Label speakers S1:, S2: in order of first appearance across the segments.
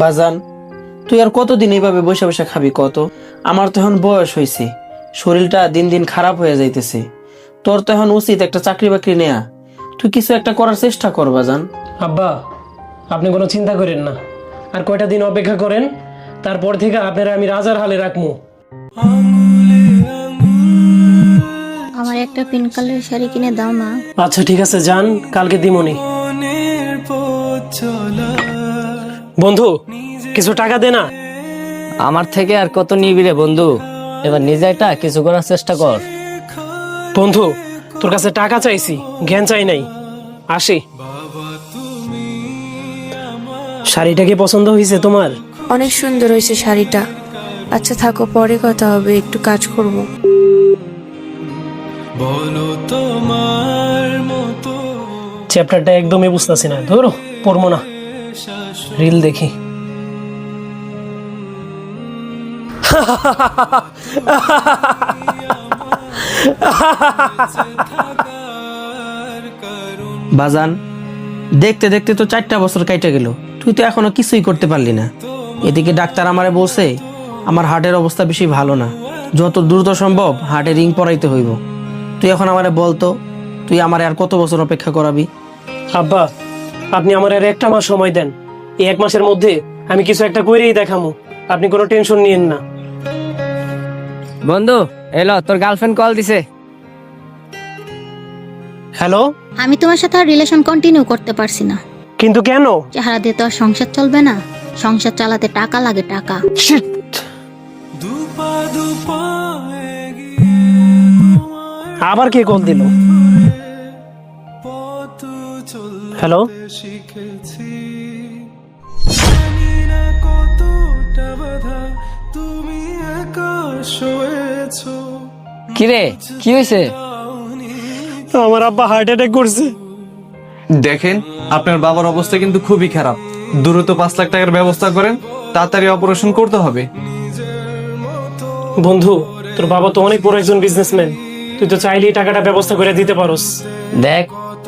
S1: বাজান, তুই আর কতদিন এইভাবে বসে বসে খাবি কত? আমার তো এখন বয়স হয়েছে, শরীরটা দিন দিন খারাপ হয়ে যাইতেছে। তোর তো এখন উচিত একটা চাকরি বাকরি নেয়া। তুই কিছু একটা করার চেষ্টা কর বাজান।
S2: আব্বা, আপনি কোনো চিন্তা করেন না, আর কয়টা দিন অপেক্ষা করেন, তারপর থেকে আপনারা আমি রাজার হালে রাখবো।
S3: আমার একটা পিঙ্ক কালারের শাড়ি কিনে দাও না।
S2: আচ্ছা ঠিক আছে, যান, কালকে দিমনি। বন্ধু, কিছু টাকা দে না।
S4: আমার থেকে আর কত নিবি রে বন্ধু, এবার নিজে একটা কিছু করার চেষ্টা কর।
S2: বন্ধু, তোর কাছে টাকা চাইছি, জ্ঞান চাই নাই। আসি। শাড়িটা কি পছন্দ হয়েছে তোমার?
S5: অনেক সুন্দর হয়েছে শাড়িটা। আচ্ছা থাকো, পরে কথা হবে, একটু কাজ করব।
S2: চ্যাপ্টারটা একদমই বুঝতেছি না, ধরো পড়বো না, রিল দেখি।
S1: বাজান, দেখতে দেখতে তো 4টা বছর কাইটা গেল, তুই তো এখনো কিছুই করতে পারলি না। এদিকে ডাক্তার আমারে বলছে আমার হার্টের অবস্থা বেশি ভালো না, যত দ্রুত সম্ভব হার্টে রিং পরাইতে হইব। তুই এখন আমারে বলতো, তুই আমারে আর কত বছর অপেক্ষা করাবি?
S2: আব্বা, আপনি আমার আর একটা মাস সময় দেন। এই 1 মাসের মধ্যে আমি কিছু একটা করেই দেখামু, আপনি কোনো টেনশন নিয়েন না।
S4: বন্ধু এলো, তোর গার্লফ্রেন্ড কল দিছে।
S2: হ্যালো।
S3: আমি তোমার সাথে আর রিলেশন কন্টিনিউ করতে পারছি না।
S2: কিন্তু কেন?
S3: চেহারা দিয়ে তো আর সংসার চলবে না, সংসার চালাতে টাকা লাগে, টাকা।
S2: Shit! আবার কে কল দিল? হ্যালো।
S4: কিরে, কি হয়েছে?
S2: আমার আব্বা হার্ট অ্যাটাক করছে।
S6: দেখেন, আপনার বাবার অবস্থা কিন্তু খুবই খারাপ। দ্রুত 5 লাখ টাকার ব্যবস্থা করেন, তাড়াতাড়ি অপারেশন করতে হবে।
S2: বন্ধু, তোর বাবা তো অনেক বড় একজন বিজনেসম্যান, তুই তো চাইলেই টাকাটা ব্যবস্থা করে দিতে পারোস।
S4: দেখ,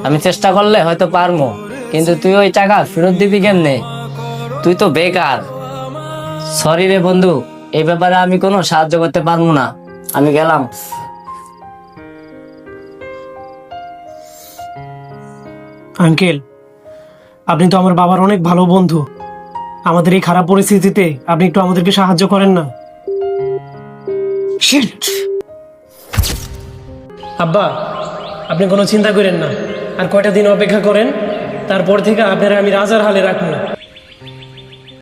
S4: আমি চেষ্টা করলে হয়তো পারবো, কিন্তু তুই ওই টাকা ফেরত দিবি কেমনে? তুই তো বেকার। সরি রে বন্ধু, এই ব্যাপারে আমি কোনো সাহায্য করতে পারবো না, আমি গেলাম।
S2: আঙ্কেল, আপনি তো আমার বাবার অনেক ভালো বন্ধু, আমাদের এই খারাপ পরিস্থিতিতে আপনি একটু আমাদেরকে সাহায্য করেন না। Shit! আব্বা, আপনি কোনো চিন্তা করেন না, আর কয়টা দিন অপেক্ষা করেন, তারপর থেকে আপনারা আমি রাজার হালে রাখবো।